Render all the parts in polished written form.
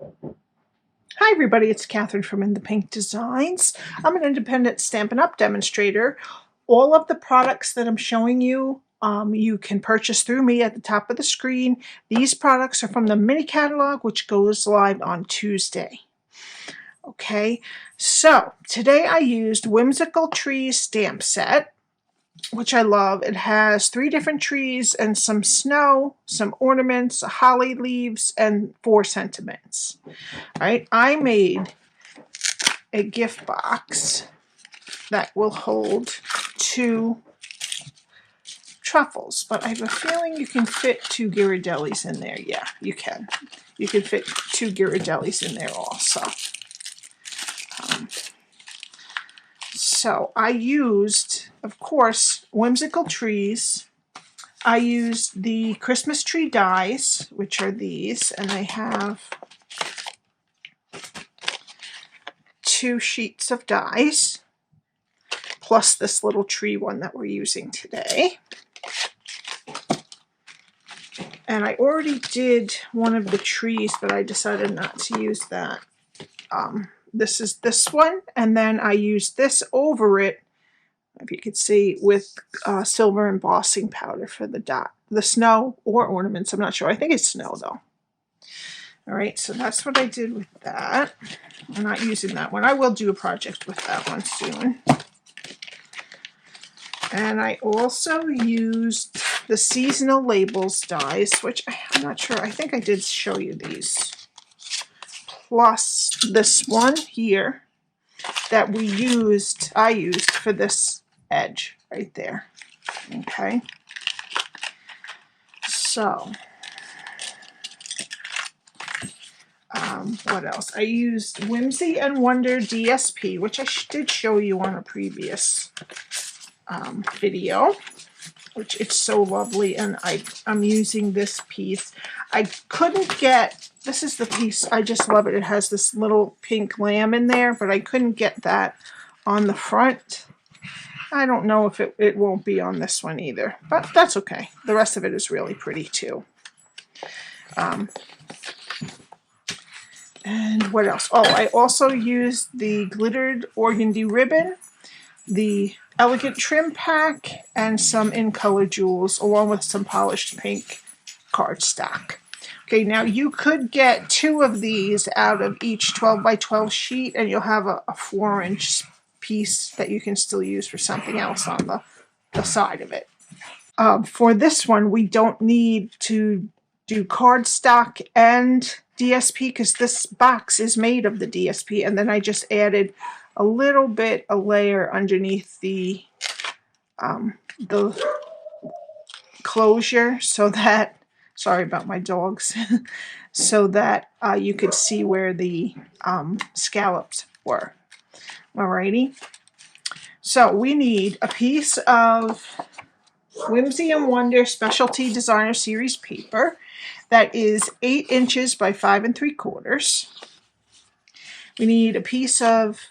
Hi everybody, it's Cathryn from In the Pink Designs. I'm an independent Stampin' Up! Demonstrator. All of the products that I'm showing you, you can purchase through me at the top of the screen. These products are from the mini catalog, which goes live on Tuesday. Okay, so today I used Whimsical Trees stamp set, which I love. It has 3 different trees and some snow, some ornaments, holly leaves, and 4 sentiments. All right, I made a gift box that will hold 2 truffles, but I have a feeling you can fit 2 ghirardellis in there. Yeah, you can. You can fit 2 ghirardellis in there also. So I used, of course, Whimsical Trees. I used the Christmas tree dies, which are these, and I have 2 sheets of dies, plus this little tree one that we're using today. And I already did one of the trees, but I decided not to use that. This is this one, and then I used this over it, if you could see, with silver embossing powder for the dot, the snow or ornaments. I'm not sure. I think it's snow though. All right, so that's what I did with that. I'm not using that one. I will do a project with that one soon. And I also used the seasonal labels dies, which I'm not sure. I think I did show you these. Plus this one here that I used for this edge right there. Okay. So, what else? I used Whimsy and Wonder DSP, which I did show you on a previous video, which it's so lovely, and I'm using this piece. I couldn't get, this is the piece, I just love it. It has this little pink lamb in there, but I couldn't get that on the front. I don't know if it won't be on this one either, but that's okay. The rest of it is really pretty too. And what else? Oh, I also used the glittered organdy ribbon, the elegant trim pack, and some in color jewels, along with some polished pink cardstock. Okay, now you could get 2 of these out of each 12 by 12 sheet, and you'll have a 4-inch piece that you can still use for something else on the side of it. For this one, we don't need to do cardstock and DSP because this box is made of the DSP, and then I just added a little bit, a layer underneath the closure, so that, sorry about my dogs, so that you could see where the scallops were. Alrighty. So we need a piece of Whimsy and Wonder Specialty Designer Series paper that is 8 inches by 5 3/4. We need a piece of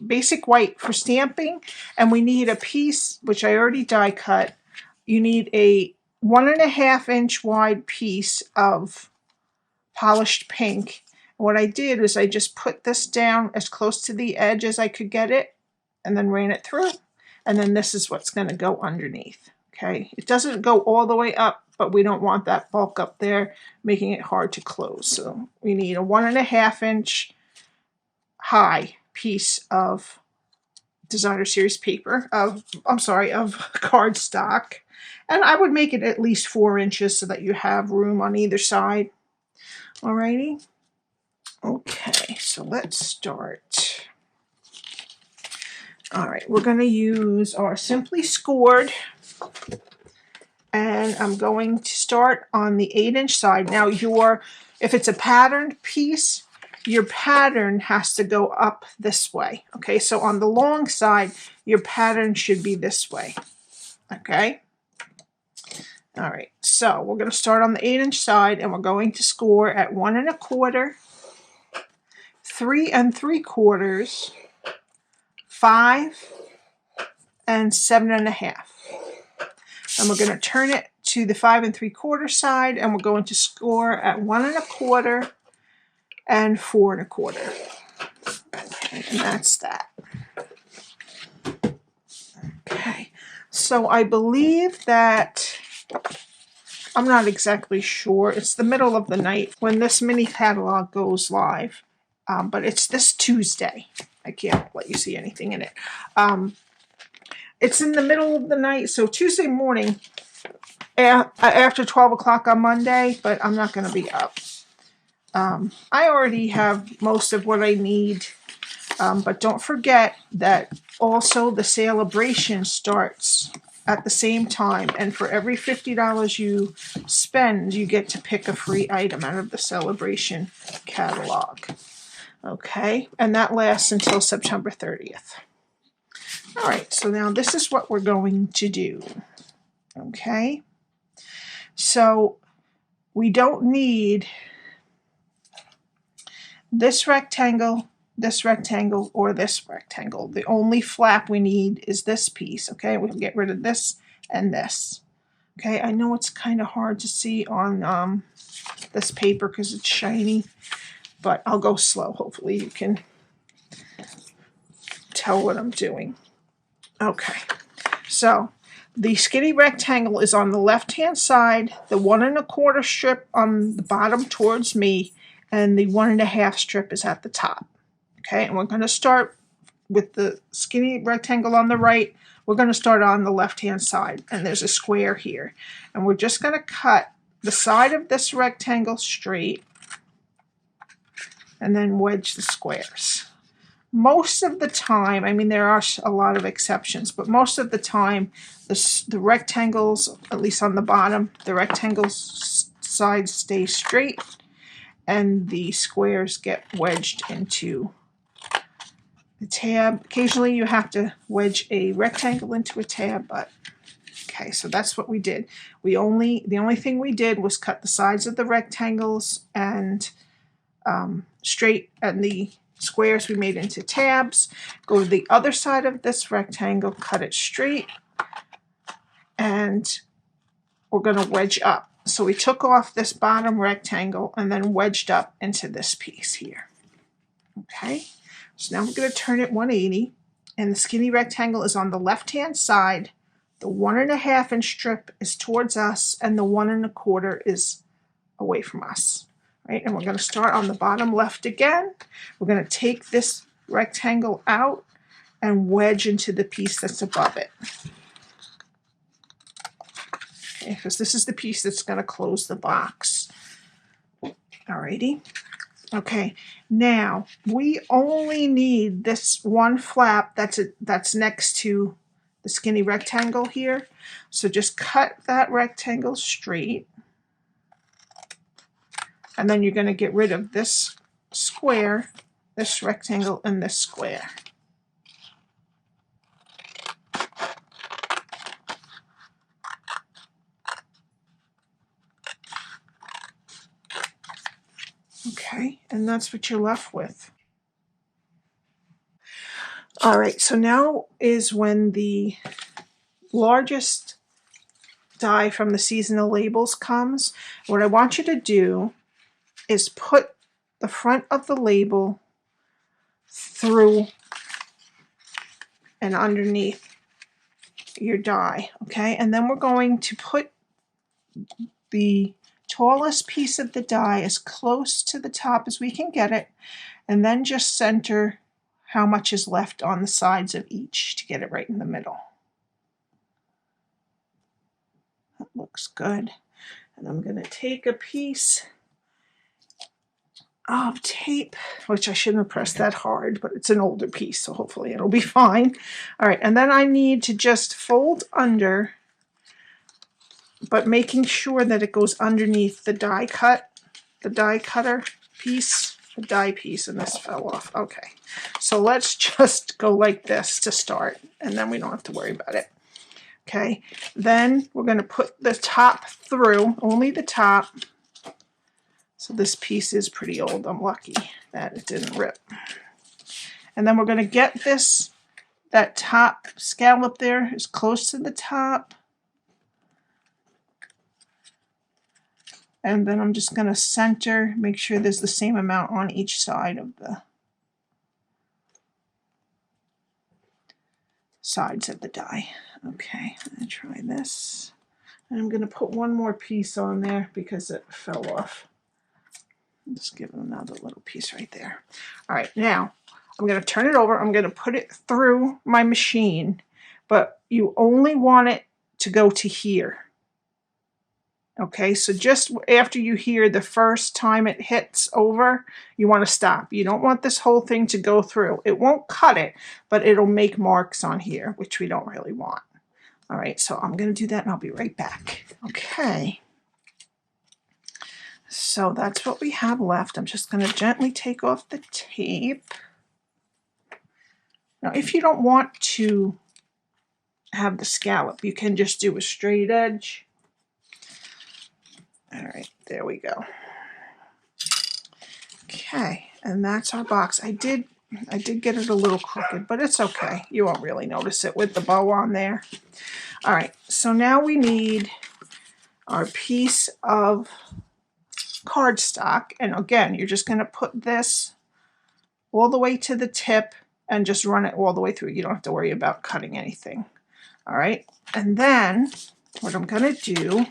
basic white for stamping, and we need a piece, which I already die cut. You need a 1.5 inch wide piece of polished pink. And what I did was I just put this down as close to the edge as I could get it, and then ran it through. And then this is what's going to go underneath. Okay, it doesn't go all the way up, but we don't want that bulk up there making it hard to close. So we need a 1.5 inch high piece of Designer Series paper, of cardstock. And I would make it at least 4 inches so that you have room on either side. Alrighty. Okay, so let's start. Alright, we're going to use our Simply Scored, and I'm going to start on the 8-inch side. Now if it's a patterned piece, your pattern has to go up this way. Okay, so on the long side, your pattern should be this way. Okay. Alright, so we're going to start on the 8-inch side, and we're going to score at 1 1/4, 3 3/4, 5, and 7 1/2. And we're going to turn it to the 5 3/4 side, and we're going to score at 1 1/4, and 4 1/4. Okay, and that's that. Okay, so I believe that, I'm not exactly sure, it's the middle of the night when this mini catalog goes live, but it's this Tuesday. I can't let you see anything in it. It's in the middle of the night, so Tuesday morning after 12 o'clock on Monday, but I'm not going to be up. I already have most of what I need, but don't forget that also the SALEABRATION starts at the same time, and for every $50 you spend, you get to pick a free item out of the SALEABRATION Catalog. Okay, and that lasts until September 30th. All right, so now this is what we're going to do. Okay, so we don't need this rectangle, or this rectangle. The only flap we need is this piece. Okay, we'll get rid of this and this. Okay, I know it's kind of hard to see on this paper because it's shiny, but I'll go slow. Hopefully you can tell what I'm doing. Okay, so the skinny rectangle is on the left-hand side, the 1 1/4 strip on the bottom towards me, and the 1 1/2 strip is at the top. Okay, and we're going to start with the skinny rectangle on the right. We're going to start on the left-hand side, and there's a square here. And we're just going to cut the side of this rectangle straight, and then wedge the squares. Most of the time, I mean, there are a lot of exceptions, but most of the time, the rectangles, at least on the bottom, the rectangle sides stay straight, and the squares get wedged into the tab. Occasionally you have to wedge a rectangle into a tab, but okay, so that's what we did. The only thing we did was cut the sides of the rectangles and straight, and the squares we made into tabs. Go to the other side of this rectangle, cut it straight, and we're going to wedge up. So we took off this bottom rectangle and then wedged up into this piece here. Okay, so now we're going to turn it 180, and the skinny rectangle is on the left-hand side. The 1 1/2 inch strip is towards us, and the 1 1/4 is away from us. Right, and we're going to start on the bottom left again. We're going to take this rectangle out and wedge into the piece that's above it. Okay, because this is the piece that's going to close the box. Alrighty. Okay, now we only need this one flap that's next to the skinny rectangle here. So just cut that rectangle straight. And then you're going to get rid of this square, this rectangle, and this square. Okay, and that's what you're left with. All right, so now is when the largest die from the seasonal labels comes. What I want you to do is put the front of the label through and underneath your die, okay? And then we're going to put the tallest piece of the die as close to the top as we can get it, and then just center how much is left on the sides of each to get it right in the middle. That looks good. And I'm going to take a piece of tape, which I shouldn't have pressed that hard, but it's an older piece, so hopefully it'll be fine. All right, and then I need to just fold under, but making sure that it goes underneath the die cutter piece, the die piece, and this fell off. Okay, so let's just go like this to start, and then we don't have to worry about it. Okay, then we're going to put the top through, only the top. So this piece is pretty old. I'm lucky that it didn't rip. And then we're going to get that top scallop there as close to the top And then I'm just going to center, make sure there's the same amount on each side of the sides of the die. Okay, I'm going to try this. And I'm going to put one more piece on there because it fell off. Just give it another little piece right there. All right, now I'm going to turn it over. I'm going to put it through my machine, but you only want it to go to here. Okay, so just after you hear the first time it hits over, you want to stop. You don't want this whole thing to go through. It won't cut it, but it'll make marks on here, which we don't really want. All right, so I'm going to do that and I'll be right back. Okay, so that's what we have left. I'm just going to gently take off the tape. Now, if you don't want to have the scallop, you can just do a straight edge. All right, there we go. Okay, and that's our box. I did get it a little crooked, but it's okay. You won't really notice it with the bow on there. All right, so now we need our piece of cardstock. And again, you're just going to put this all the way to the tip and just run it all the way through. You don't have to worry about cutting anything. All right, and then what I'm going to do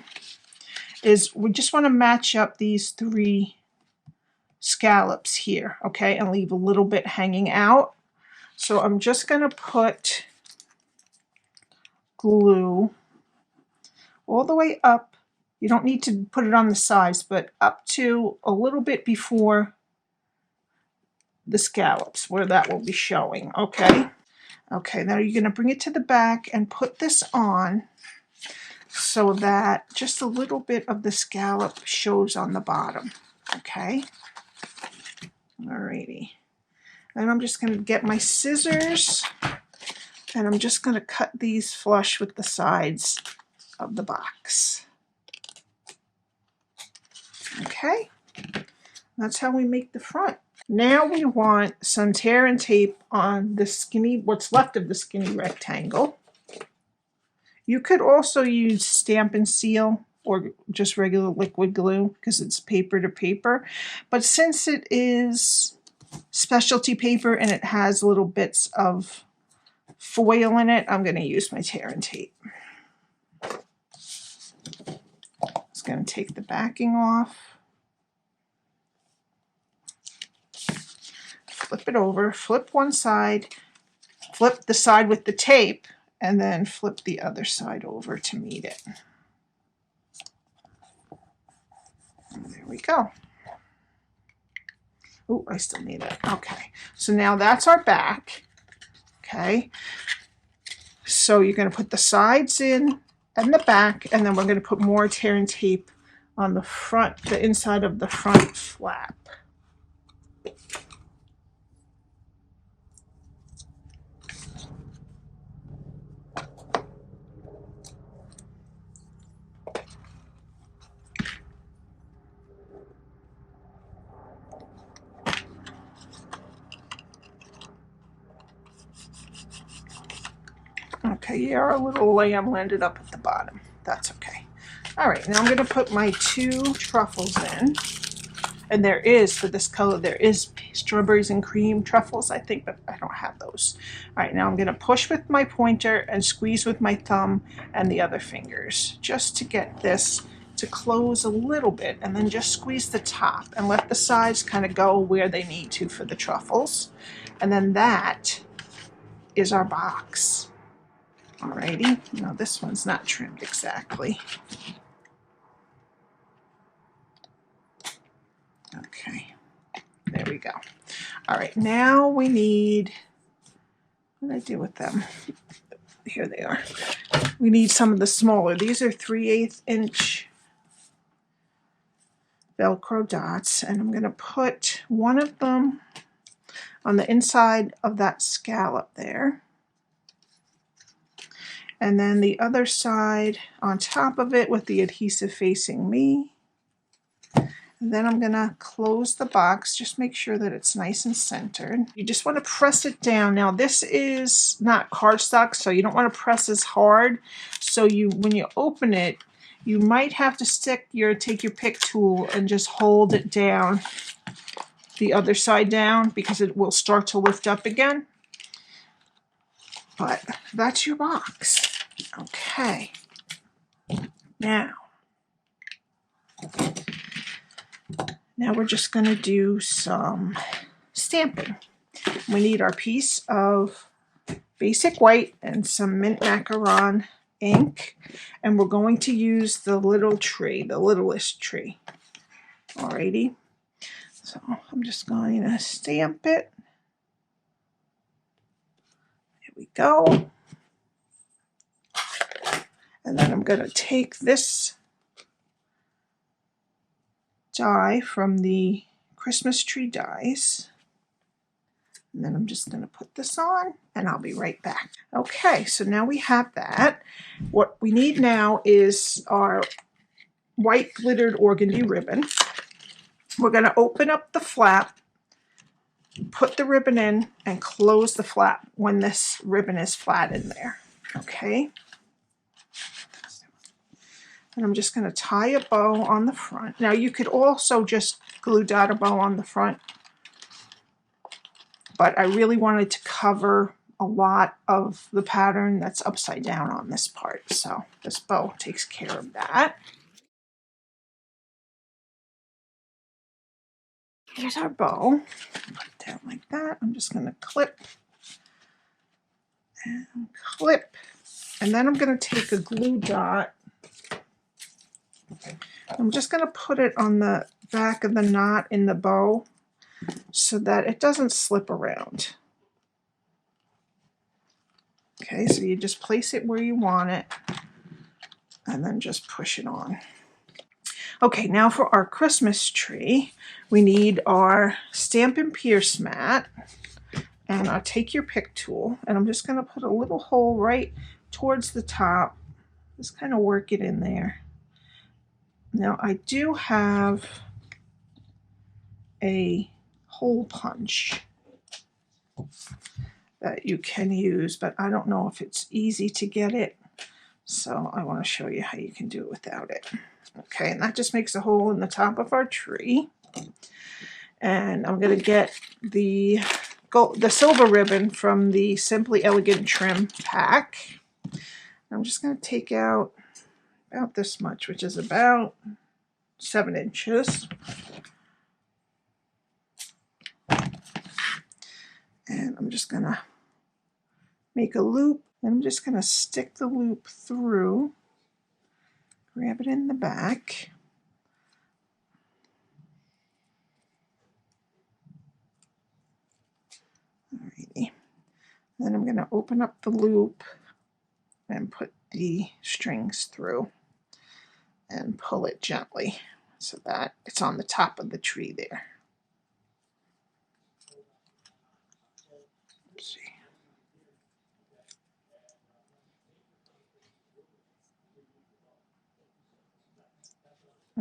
is we just want to match up these 3 scallops here, okay, and leave a little bit hanging out. So I'm just going to put glue all the way up. You don't need to put it on the sides, but up to a little bit before the scallops, where that will be showing, okay? Okay, now you're going to bring it to the back and put this on so that just a little bit of the scallop shows on the bottom, okay? Alrighty. Then I'm just going to get my scissors and I'm just going to cut these flush with the sides of the box. Okay, that's how we make the front. Now we want some tear and tape on the skinny, what's left of the skinny rectangle. You could also use Stampin' Seal or just regular liquid glue because it's paper to paper. But since it is specialty paper and it has little bits of foil in it, I'm going to use my tear and tape. Just going to take the backing off. Flip it over, flip one side, flip the side with the tape, and then flip the other side over to meet it. And there we go. Oh, I still need it. Okay, so now that's our back. Okay, so you're going to put the sides in and the back, and then we're going to put more tear and tape on the front, the inside of the front flap. Okay, yeah, our little lamb landed up at the bottom. That's okay. All right, now I'm going to put my 2 truffles in. And there is, for this color, there is strawberries and cream truffles, I think, but I don't have those. All right, now I'm going to push with my pointer and squeeze with my thumb and the other fingers, just to get this to close a little bit, and then just squeeze the top and let the sides kind of go where they need to for the truffles. And then that is our box. Alrighty, now this one's not trimmed exactly. Okay, there we go. All right, now we need, what did I do with them? Here they are. We need some of the smaller. These are 3/8 inch Velcro dots, and I'm going to put one of them on the inside of that scallop there. And then the other side on top of it with the adhesive facing me. And then I'm going to close the box, just make sure that it's nice and centered. You just want to press it down. Now this is not cardstock, so you don't want to press as hard. So when you open it, You might have to take your pick tool and just hold it down, the other side down, because it will start to lift up again. But that's your box. Okay. Now we're just going to do some stamping. We need our piece of basic white and some mint macaron ink, and we're going to use the little tree, the littlest tree. Alrighty, so I'm just going to stamp it. Here we go. And then I'm going to take this die from the Christmas tree dies. And then I'm just going to put this on, and I'll be right back. Okay, so now we have that. What we need now is our white glittered organdy ribbon. We're going to open up the flap, put the ribbon in, and close the flap when this ribbon is flat in there. Okay? And I'm just going to tie a bow on the front. Now you could also just glue dot a bow on the front, but I really wanted to cover a lot of the pattern that's upside down on this part. So this bow takes care of that. Here's our bow. Put it down like that. I'm just going to clip and clip. And then I'm going to take a glue dot. I'm just going to put it on the back of the knot in the bow so that it doesn't slip around. Okay, so you just place it where you want it and then just push it on. Okay, now for our Christmas tree, we need our Stampin' Pierce mat, and I'll take your pick tool, and I'm just going to put a little hole right towards the top. Just kind of work it in there. Now I do have a hole punch that you can use, but I don't know if it's easy to get it, so I want to show you how you can do it without it. Okay, and that just makes a hole in the top of our tree. And I'm going to get the silver ribbon from the Simply Elegant Trim pack. I'm just going to take out about this much, which is about 7 inches. And I'm just going to make a loop, and I'm just going to stick the loop through, grab it in the back. Alrighty. Then I'm going to open up the loop and put the strings through and pull it gently so that it's on the top of the tree there. Let's see.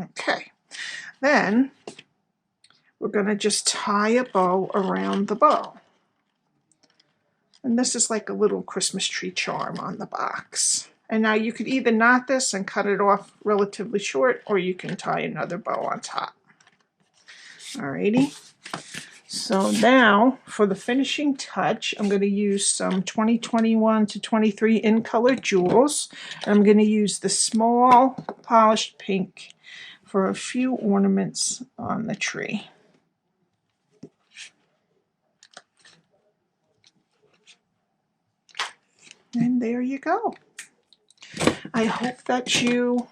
Okay, then we're going to just tie a bow around the bow. And this is like a little Christmas tree charm on the box. And now you could either knot this and cut it off relatively short, or you can tie another bow on top. Alrighty. So now for the finishing touch, I'm going to use some 2021 to 23 in color jewels. And I'm going to use the small polished pink for a few ornaments on the tree. And there you go. I hope that you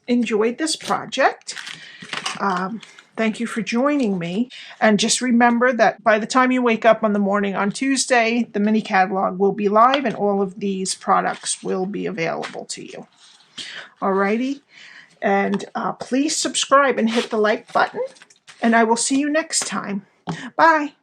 enjoyed this project. Thank you for joining me. And just remember that by the time you wake up on the morning on Tuesday, the mini catalog will be live and all of these products will be available to you. Alrighty. And please subscribe and hit the like button. And I will see you next time. Bye.